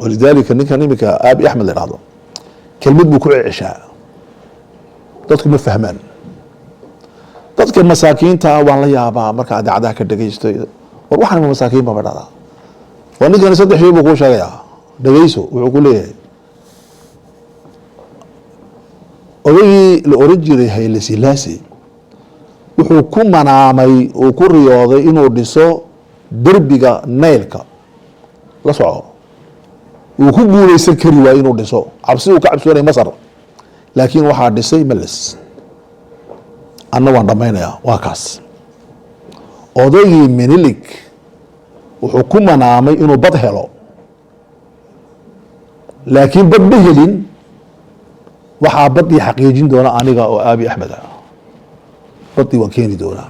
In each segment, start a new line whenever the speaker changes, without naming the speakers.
ولذلك ninkan imika aabi axmed la yidhahdo kelmad buu ku ceshaa dadku ma fahmaan dadka masaakiinta waan la yaabaa marka idaacadaha ka dhageysto war waxaan ma masaakiin baa dhada waa ninkan saddex shay buu ku sheegayaa dhageyso wuxuu ku leeyahay odagii la oran jiray Hayle Silaasi wuxuu ku manaamay oo ku riyooday inuu dhiso derbiga Naylka la soco uu ku guuleysan kari waayay inuu dhiso cabsi uu ka cabsoonay Masar laakiin waxaa dhisay Meles anna waan dhamaynayaa waa kaas odagii Menelik wuxuu ku manaamay inuu bad helo laakiin bad ma helin waxaa badii xaqiijin doona aniga oo aabi axmed ah badii waan keeni doonaa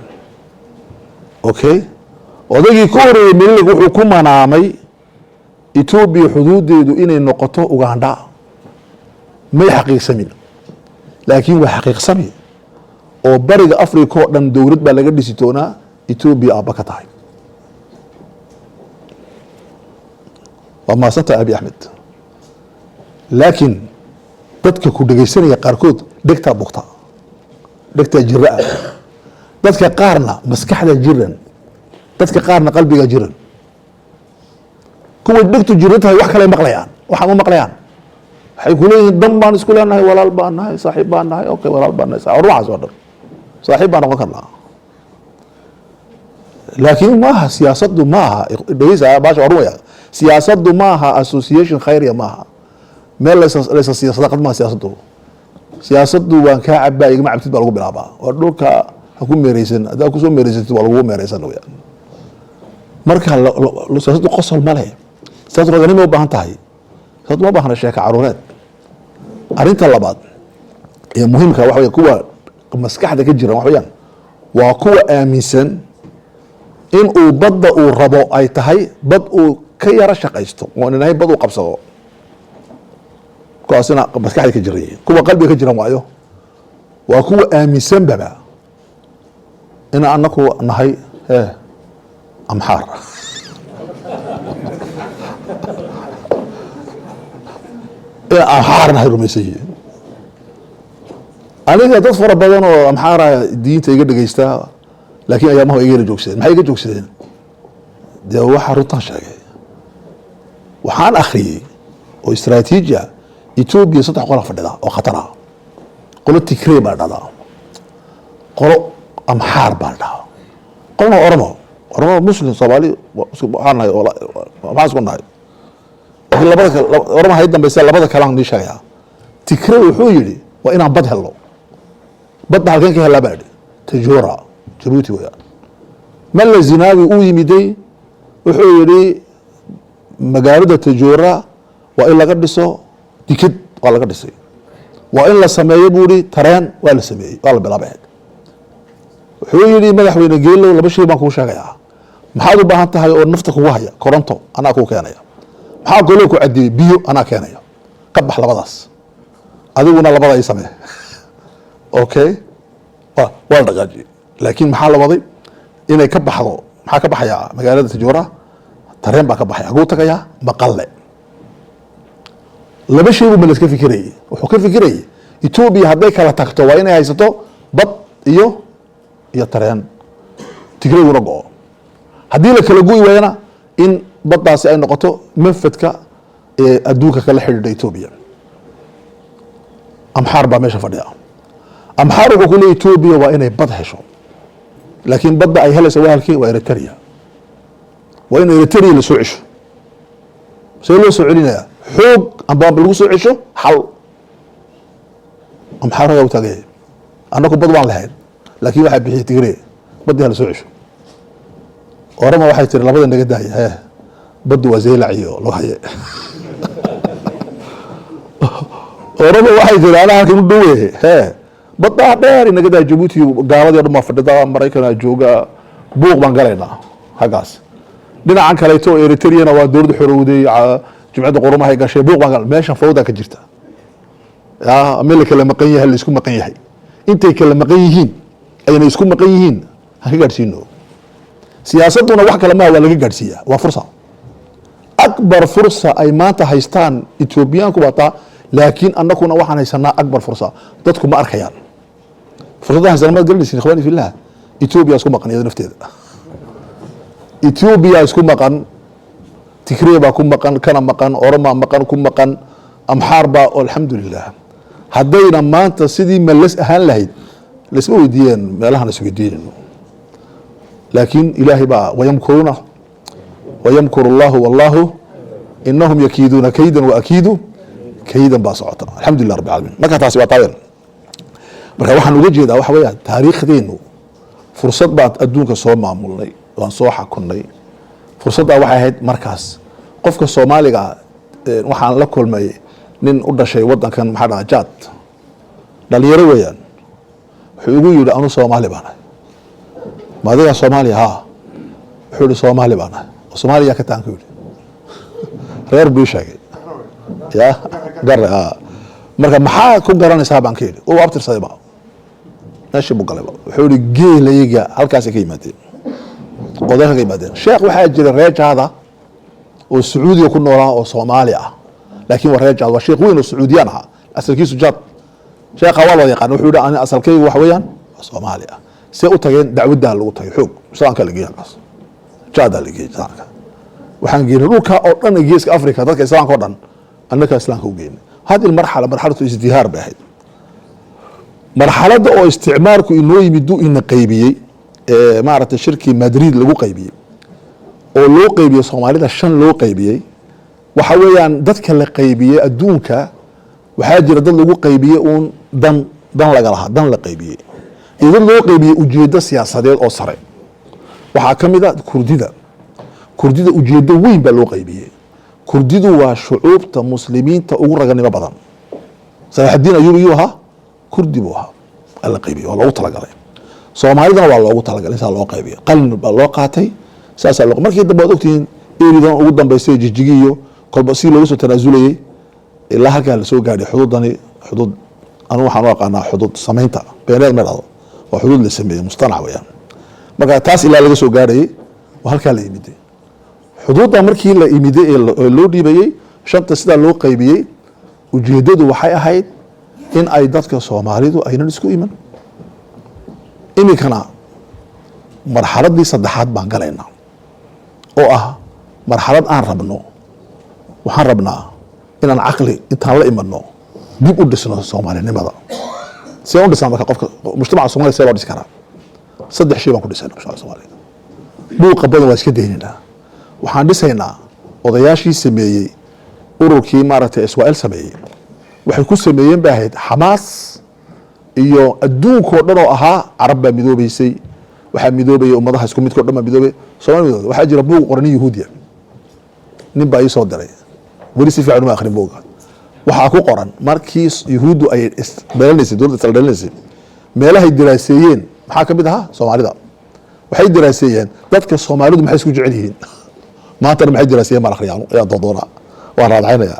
okay odagii ku horeeyay Menelik wuxuu ku manaamay Ethiopia xuduudeedu inay noqoto Uganda may xaqiiqsamin laakiin waa xaqiiqsami oo bariga Afrika oo dhan dawlad baa laga dhisi doonaa Ethiopia aaba ka tahay waa maasanta aabi axmed laakiin dadka ku dhageysanaya qaarkood dhegtaa bugta dhegtaa jiraa dadka qaarna maskaxda jiran dadka qaarna qalbiga jiran kuwa dhegtu jiran tahay wax kale maqlayaan waxa ma maqlayaan waxay ku leeyihiin dan baan isku leenahay walaal baan nahay saaxiib baan nahay okay walaal baan nahay ruuxaas oo dhan saaxiib baan noqon karnaa laakiin maaha siyaasaddu maaha dhageysa baasha warwaya siyaasaddu maaha association khayriya maaha meel laysa siyaasada qad maaha siyaasaddu waan kaa cabaa igama cabtid baa lagu bilaabaa waa dhulka ha ku meereysan hadaa kusoo meereysatid waa lagu meereysan weyaan marka siyaasaddu qosol ma leh siyaasaddu raganimo u baahan tahay siyaasaddu ma baahna sheeka caruureed arrinta labaad ee muhiimka waxa weeye kuwa maskaxda ka jiran wax weeyaan waa kuwa aaminsan in uu badda uu rabo ay tahay bad uu ka yara shaqaysto oo inahay bad uu qabsado kuwaasina maskaxda ka jiran yihiin kuwa qalbiga ka jiran waayo waa kuwa aaminsan baba in anaku nahay amxaar amxaar nahay rumaysan yihiin aniga dad fara badan oo amxaara diinta iga dhageysta laakiin ayaamaha iga yara joogsadeen maxay iga joogsadeen dee waxa runtaan sheegay waxaan akhriyey oo istaraatiiji ah Ethiopia saddex qolo fadhida oo khatar ah qolo Tigray baa dhada qolo amxaar baa dhada qolo oromo muslim Soomaali waxaan nahay waxaan isku nahay labada kale oromo hay dambaysa labada kale aan sheegaya Tigray wuxuu yiri waa inaan bad helno badda halkan ka helaa baadhi Tajora Djibouti weeyaan Mala Zinaawi uu yimiday wuxuu yiri magaalada Tajora waa in laga dhiso dikad waa laga dhisay waa in la sameeyo buuri tareen waa la sameeyay waa la bilaabay wuxuu yiri madaxweyne geelo laba shay baan ku sheegayaa maxaad u baahan tahay oo nafta kugu haya koronto anaa ku keenaya maxaa goolo ku cadiyay biyo anaa keenaya ka bax labadaas adiguna labada ay samee okay waa dhaqaaji laakiin maxaa la waday inay ka baxdo maxaa ka baxaya magaalada Tajora tareen baa ka baxaya ugu tagaya maqalle laba shay buu Meles ka fikirayay wuxuu ka fikirayay Ethiopia hadday kala tagto waa inay haysato bad iyo tareen Tigray una go'o haddii la kala go'i waayana in baddaasi ay noqoto manfadka ee adduunka kala xidhiidha Ethiopia amxaar baa meesha fadhiya amxaar wuxuu ku leeyahay Ethiopia waa inay bad hesho laakiin badda ay helayso waa halkii waa Eritrea waa in Eritrea la soo cesho see loo soo celinayaa xoog amba lagu soo cesho xal amxaar ayaa u tagay annagu bad waan lahayn laakiin waxaa bixiyay Tigray badda la soo cesho orama waxay tiri labada naga daaya baddu waa Zeylac iyo loo haye orama waxay tiri ana halkan u dhoweey badda dheer inaga daa Djibouti gaalada dhuma fadhida Mareykanka jooga buuq baan galaynaa hagaas dhinacan kale to Eritrea waa dawlad xorowday jumcada qurumaha ay gashay buuq baan gal meesha fawda ka jirta Amerika la maqan yahay la isku maqan yahay intay kala maqan yihiin ayna isku maqan yihiin ha ka gaarsiino siyaasaduna wax kale ma waa laga gaarsiiyaa waa fursad أكبر فرصة أي ما تهيستان إثيوبيان كباتا لكن أنكم وحنا هيسنا أكبر فرصة ضدكم ما أركيان فرصة هذا ما قلنا إخواني في الله إثيوبيا اسكو مقن يد نفتيد إثيوبيا اسكو مقن تكريبا كم مقن كان مقن أورما مقن كم مقن أمحاربا والحمد لله هدينا ما أنت سيدي ملس أهل لهيد لسوي دين ما لها نسوي دين لكن إلهي بقى ويمكر الله والله إنهم يكيدون كيدا وأكيد كيدا باصعتا الحمد لله رب العالمين ما كانت تاسي طاير marka waxaan uga jeedaa waxa weeyaan taariikhdeenu fursad baad adduunka soo maamulnay waan soo xakunay fursadda waxay ahayd markaas qofka Soomaaliga waxaan la kulmay nin u dhashay wadankan maxaa dhaca Jaad dhalinyaro weeyaan wuxuu ugu yiri anu Soomaali baan maadiga Soomaaliya ha wuxuu yiri Soomaali baan Soomaaliya ka taanku yiri reer buu sheegay ya garra marka maxaa ku garanaysaa baan ka yiri oo abtirsaday baa ناشي بقلبه وحولي جيل يجا هالكاسي كيماتين قدرها كيماتين الشيخ واحد جري الرجع هذا والسعودي يكون وراه وصوماليا لكن والرجع هذا الشيخ وين السعوديان ها أصل كيسو جاب شيخ والله يقان وحولي أنا أصل كي وحويان صوماليا سيؤتين دعوة ده اللي قطعي حب سواء كان لقيها الناس جاد اللي جي جاك وحنجي روكا أو أنا جيس أفريقيا ذاك إسلام كردن أنك إسلام كوجين هذه المرحلة مرحلة ازدهار بعيد مرحلة أو استعمارك إنه يمدو إن قيبية معرة شركة مدريد لو قيبية أو لو قيبية صوماليا شن لو قيبية وحويان دتك اللي قيبية أدونك وحاجة دل لو قيبية أون دن لقلها دن لقيبية إذا لو قيبية أجيد سياسة ديال أسرة وحاكم ذا كردي ذا أجيد وين بلو قيبية كردي ذا وشعوب مسلمين تأور غني بدن صلاح الدين أيوبيوها كردي بوها alla qaybiyo waa loogu talagalay Soomaalidana waa loogu talagalay inta loo qaybiyo qalin baa loo qaatay saas loo markii dambe ogtiin eeridan ugu dambeysay jijigiyo kolba si loogu soo tanaasulay ilaa halka la soo gaadhay xuduudani xuduud anu waxaan u aqaanaa xuduud sameynta beereed marado waa xuduud la sameeyay mustanac weeyaan marka taas ilaa laga soo gaadhay waa halka la yimid xuduudda markii la yimid ee loo dhibayay shanta sida loo qaybiyay ujeedadu waxay ahayd in ay dadka Soomaalidu aynan isku iman imikana marxaladii saddexaad baan galaynaa oo ah marxalad aan rabno waxaan rabnaa inaan aqli intaan la imanno dib u dhisno Soomaalinimada si aan dhisno marka qofka mujtamaca Soomaaliya see loo dhisi karaa saddex shay baan ku dhisnaa mujtamaca Soomaaliya buuqa badan waa iska daynaynaa waxaan dhisaynaa odayaashii sameeyey ururkii maaragtay Israa'iil sameeyey waxay ku sameeyeen baahayd Xamaas iyo adduunka dhan oo ahaa Carab baa midoobaysay waxa midoobay ummadaha isku midkood dhan midoobay Soomaaliya waxa jira buug qoran Yahuudiya nin baa soo diray wali si fiican ma akhrin buuga waxa ku qoran markii Yahuudu ay beelaysay dowladda Talyaaniga meelaha diraaseeyeen maxaa kamid ahaa Soomaalida waxay diraaseeyeen dadka Soomaalidu maxay isku jecel yihiin maanta maxay diraaseeyeen ma akhriyaan yaa dodoona waa raadcaynaya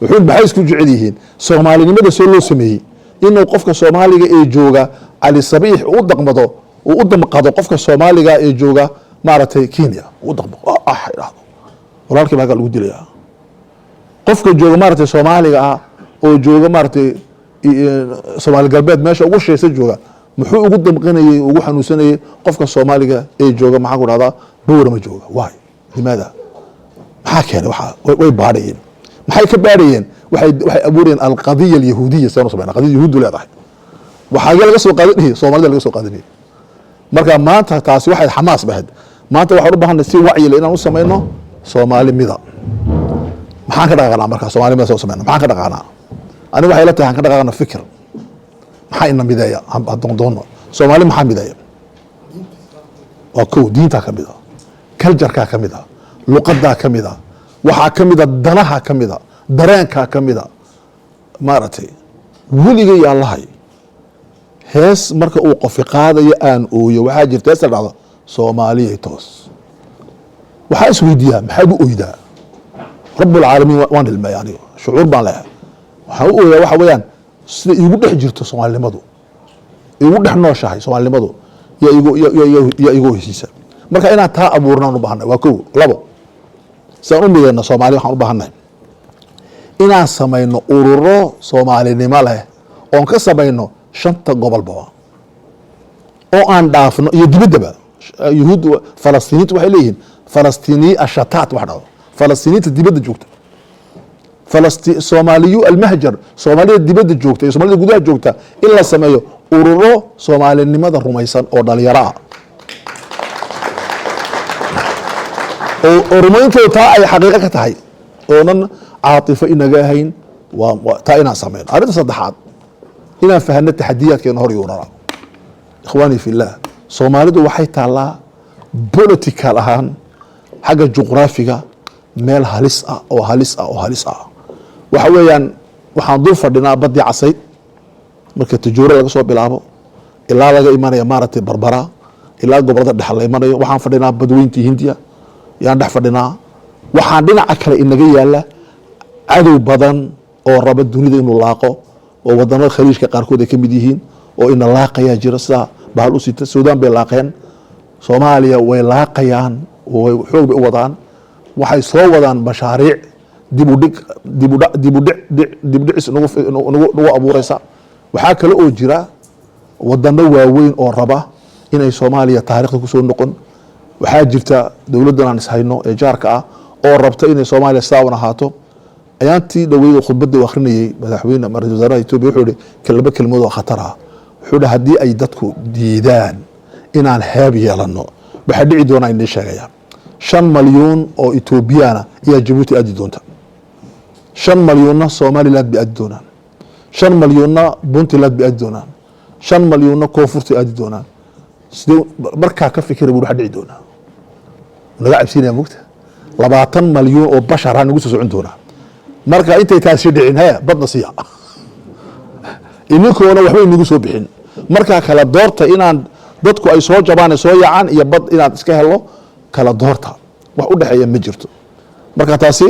wuxuu maxay isku jecel yihiin Soomaalinimada soo loo sameeyay inuu qofka Soomaaliga ee jooga Ali Sabiix u dhaqmado oo u damqado qofka Soomaaliga ee jooga maaragtay Kenya u dhaqmo iraahdo walaalkii baa lagu dilayaa qofka jooga maaragtay Soomaaliga oo jooga maaragtay Soomaali galbeed meesha ugu sheeyay jooga muxuu ugu damqanayay ugu xanuunsanayay qofka Soomaaliga ee jooga maxaa ku dhacda boorama jooga waay limaada maxaa keenay waxa way baadhayeen maxay ka baarayeen waxay abuureen alqadiyya alyahuudiyya soo sameeyay qadiyya yahuud leedahay waxa laga soo qaaday Soomaalida laga soo qaaday marka maanta taasi waxay Xamaas bahad maanta waxaan u baahanay si wacyi leh inaan u sameeyno Soomaalimida maxaan ka dhaqaaqnaa marka Soomaalimida soo sameeyno maxaan ka dhaqaaqnaa aniga waxay la tahay aan ka dhaqaaqnaa fikir maxay ina mideeya haddaan doono Soomaali maxaa mideeya waa ko diinta ka mid ah culture-ka ka mid ah luqadda ka mid ah waxaa ka mid ah danaha ka mid ah dareenka ka mid ah maaragtay weligay Allahay hees marka uu qof qaadayo aan ooyo waxaa jirta hees dhacdo Soomaaliya toos waxaa isweydiiyaa maxaa u ooydaa rabbul caalamiin waan ilmaa yani shucuur baan leeyahay waxaa u ooyaa waxa weeyaan sida igu dhex jirto Soomaalinimadu igu dhex nooshahay Soomaalinimadu ya igu hesiisa marka inaan taa abuurnaan u baahnay waa kow labo سأقول بينا صومالي وحنو بهنا إن سمينا أورورو صومالي نماله أون كسبينه شنطة قبل بوا أو أن دافنو يدبدبا يهود فلسطينيين وحليين فلسطيني الشتات وحده فلسطينيين الدبد جوكت فلسطين صوماليو المهجر صومالي الدبد جوكت صومالي جودها جوكت إلا سميو أورورو صومالي نماذا رميسان أو داليرا ورمينتو تا أي حقيقة تهي ونن عاطفة إنا جاهين وتا إنا سمين أريد صدحات إنا فهمنا التحديات كي نهار يورا إخواني في الله صوماليدو waxay taala political ahaan xagga juqraafiga meel halis ah waxa weeyaan waxaan dul fadhinaa badii casayd marka tijooro laga soo bilaabo ilaa laga imanaya maaragtay barbara ilaa gobolada dhexe la imanayo waxaan fadhinaa badweyntii hindiya yaan dhex fadhinaa waxaan dhinaca kale inaga yaala cadow badan oo raba dunida inuu laaqo oo wadamada khaliijka qaarkood ay ka mid yihiin oo ina laaqaya jira sida bahal u sita Suudaan bay laaqeen Soomaaliya way laaqayaan way xoog bay u wadaan waxay soo wadaan mashaariic dib u dhic nagu abuuraysa waxaa kale oo jira wadano waaweyn oo raba inay Soomaaliya taariikhda ku soo noqon waxaa jirta dawladdan aan ishayno ee jaarka ah oo rabta inay Soomaaliya saawan ahaato ayaantii dhaweeyay khudbadda uu akhrinayay madaxweyne ra-iisul wasaaraha Itoobiya wuxuu yiri kalaba kelmado khatar ah wuxuu haddii ay dadku diidaan inaan heeb yeelano waxa dhici doona in sheegaya 5 malyan oo Itoobiyana iyo Djibouti aadi doonta 5 malyan Soomaaliland bi aadi doonaan 5 malyan Puntland bi aadi doonaan 5 malyan Koonfurta aadi doonaan sidoo markaa ka fikir waxa dhici doona naga cabsiinaya mugta 20 malyan oo bashar aan ugu soo socon doona marka intay taasi dhicin badna siya inikoona waxba inagu soo bixin marka kala doorta inaan dadku ay soo jabaan soo yacaan iyo bad inaad iska helo kala doorta wax u dhaxeeya ma jirto marka taasi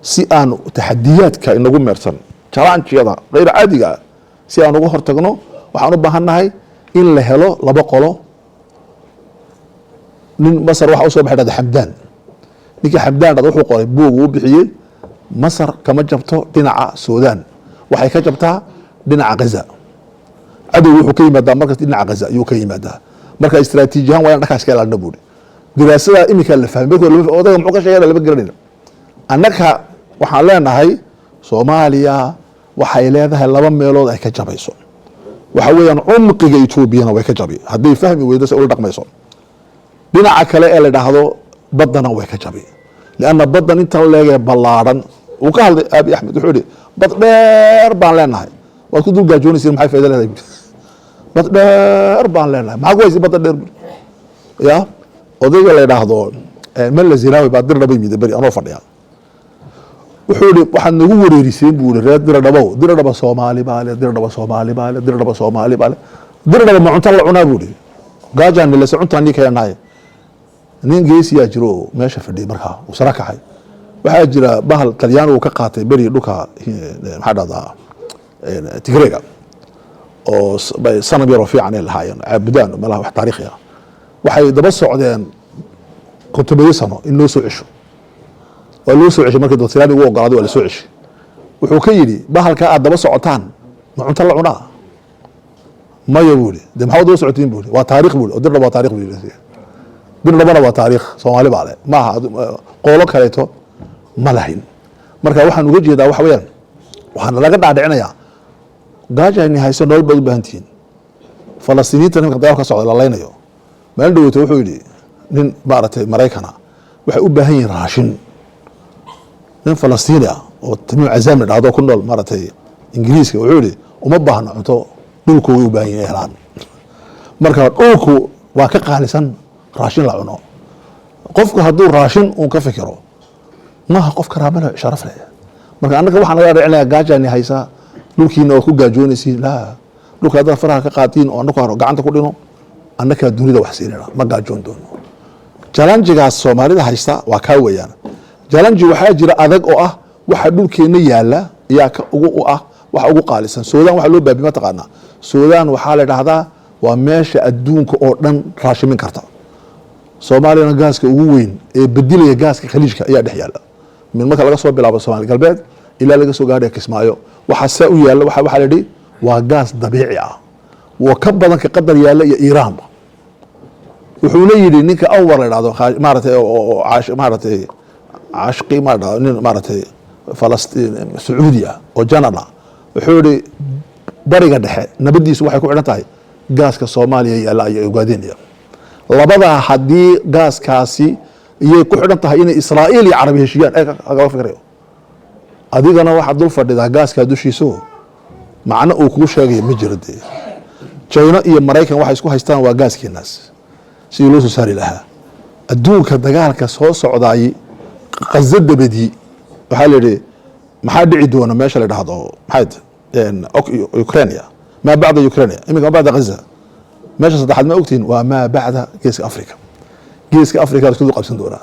si aan taxadiyaadka inagu meersan challenge-yada غير caadiga si aan ugu hortagno waxaan u baahanahay in la helo laba qolo nin Masar waxa soo baxay Xamdaan ninka Xamdaan wuxuu qoray buug uu bixiyay Masar kama jabto dhinaca Suudaan waxay ka jabtaa dhinaca Gaza عدو wuxuu ka yimaadaa marka dhinaca Gaza ayuu ka yimaadaa marka istiraatiijiyan waa dhakaas ka ilaalina buuri diraasada imika la fahmay odaga muxuu ka sheegay laba garanayna annaka waxaan leenahay Soomaaliya waxay leedahay laba meelood ay ka jabayso waxa weeyaan umqiga Itoobiyana way ka jabi haday fahmi weydo soo dhaqmayso dhinaca kale ee la dhaahdo badana way ka jabi laana badan inta leeyahay ballaaran uu ka hadlay Abi Ahmed wuxuu yiri bad dheer baan leenahay waa ku dul gaajoonaysiin maxay faa'iido leedahay bad dheer baan leenahay maxaa go'aysi bad dheer ya odayga la yiraahdo meel la ziraawi baa dir dhabay mid bari anoo fadhiya wuxuu yiri waxaan nagu wareerisay buu reer dir dhaba Soomaali baale dir dhaba Soomaali baale ma cunta la cunaa buu gaajaan la cunta ni keenay nin geesiya jiro meesha fadhiya markaa uu sarakaxay waxaa jira bahal Talyaani uu ka qaatay bari dhuka maxaa dhada Tigreega oo sanad yar oo fiican ay lahaayeen abdaan malaha wax taariikhi ah waxay daba socdeen kutubada sano in loo soo cisho waa loo soo cisho markii dadka uu ogolaaday waa la soo cishay wuxuu ka yiri bahalka aad daba socotaan ma cunta la cunaa ma yabuuli de maxaa daba socotiin buuli waa taariikh buuli oo dirna waa taariikh buuli dirna waa taariikh Soomaali baale ma aha qoolo kaleeto ma lahayn marka waxaan uga jeedaa wax weeyaan waxaan laga dhaadhicinayaa gaajani hayso nolol bad u baahantiin Falastiiniinta ninka dagaalka socda la leynayo meel dhawaato wuxuu yiri nin baaratay Mareykana waxay u baahan yihiin raashin nin Falastiini ah oo Tamiim Azaam dhacdo ku nool maratay Ingiriiska wuxuu yiri uma baahna cunto dhulku u baahan yahay helaan marka dhulku waa ka qaalisan raashin la cuno qofku hadduu raashin uu ka fikiro ma qof karaamada sharaf leh marka annaga waxaan laga dhicinayaa gaajani haysa dhulkiina oo ku gaajoonaysiin la dhulka dad faraha ka qaatiin oo annagu gacanta ku dhino annaka dunida wax siinayna ma gaajoon doono challenge-gaas Soomaalida haysta waa ka weeyaan challenge waxa jira adag oo ah waxa dhulkeena yaala ayaa ka ugu ah waxa ugu qaalisan Suudaan waxa loo baabiyo taqaana Suudaan waxa la dhahdaa waa meesha adduunka oo dhan raashimin karta soomaaliyana gaaska ugu weyn ee bedilaya gaaska khaliijka ayaa dhex yaala min marka laga soo bilaabo Soomaali galbeed ilaa laga soo gaadhay Kismaayo waxa saa u yaala waxa la yidhi waa gaas dabiici ah oo ka badan ka qadar yaala iyo Iiraan wuxuu leeyahay ninka awar la yiraahdo maartay oo maartay عاشقي مارتي فلسطين سعودية وجنرا وحوري بريقة دحي نبديس waxay ku xiran tahay gaaska Soomaaliya iyo la Ugaadiniya labada hadii gaaskaasi iyo ku xiran tahay in Israa'iil iyo Carabi heshiiyaan ay ka fikirayo adigana waxa dul fadhida gaaska dushiisu macna uu ku sheegay ma jirade China iyo Mareykan waxay isku haystaan waa gaaskeenaas si loo soo saari lahaa adduunka dagaalka soo socdaay qazad badii waxa la yiri maxaa dhici doona meesha la dhahdo maxayd Ukraine ma bacda Ukraine imika bacda Gaza meesha saddexaad ma ogtiin waa ma bacda geeska Afrika isku qabsan doona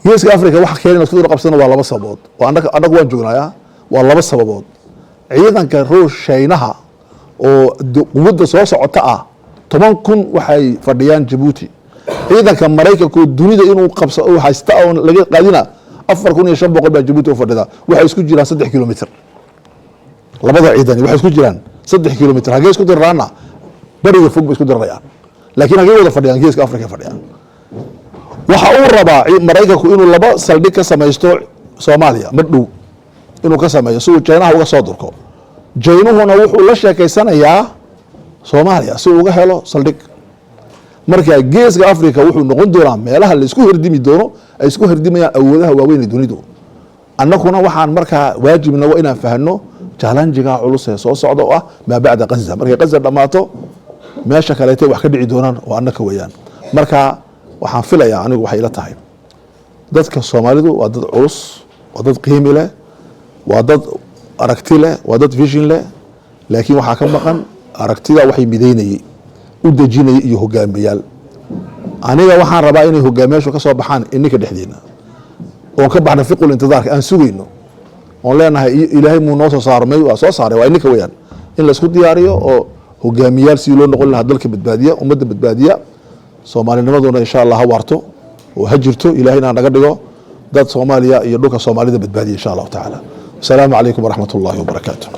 geeska Afrika waxa keenay isku qabsan waa laba sababood oo anagu waan joognaa waa laba sababood ciidanka Ruushaynaha oo quwadda soo socota ah 10,000 waxay fadhiyaan Djibouti ciidanka Mareykanka dunida inuu qabso oo haysta oo laga qaadina 4,500 baa Djibouti u fadhida waxay isku jiraan 3 kilomitir labada ciidan waxay isku jiraan 3 kilomitir hagee isku dirraana bariga fog isku dirrayaan laakiin hagee wada fadhiyaan geeska Afrika fadhiyaan waxa uu rabaa Mareykanku inuu laba saldhig ka sameeyo Soomaaliya madhow inuu ka sameeyo soo China uga soo durko China wuxuu la sheekaysanayaa Soomaaliya si uu uga helo saldhig marka geeska Afrika wuxuu noqon doonaa meelaha la isku hordimi doono ay isku hordimayaan awoodaha waaweyn ee dunida annaguna waxaan marka waajibna waa inaan fahanno challenge-ga culus ee soo socda oo ah ma bacda Gaza marka Gaza dhamaato meesha kale ay wax ka dhici doonaan oo annaka weeyaan marka waxaan filayaa anigu waxay la tahay dadka Soomaalidu waa dad culus waa dad qiimo leh waa dad aragti leh waa dad vision leh laakiin waxa ka maqan aragtida waxay mideynayeen u dajinay iyo hogaamiyaal aniga waxaan rabaa inay hogaamiyaashu ka soo baxaan ininka dhexdeena oo ka baxna fiqul intidaarka aan sugayno oo leenahay ilaahay muu noo soo saarmay waa soo saaray waa ininka weeyaan in la isku diyaariyo oo hogaamiyaal si loo noqon lahaa dalka badbaadiya ummadda badbaadiya Soomaalinimaduna insha Allah ha warto oo ha jirto ilaahayna naga dhigo dad Soomaaliya iyo dhulka Soomaalida badbaadiya insha Allah taala. Assalaamu alaykum wa rahmatullahi wa barakatuh.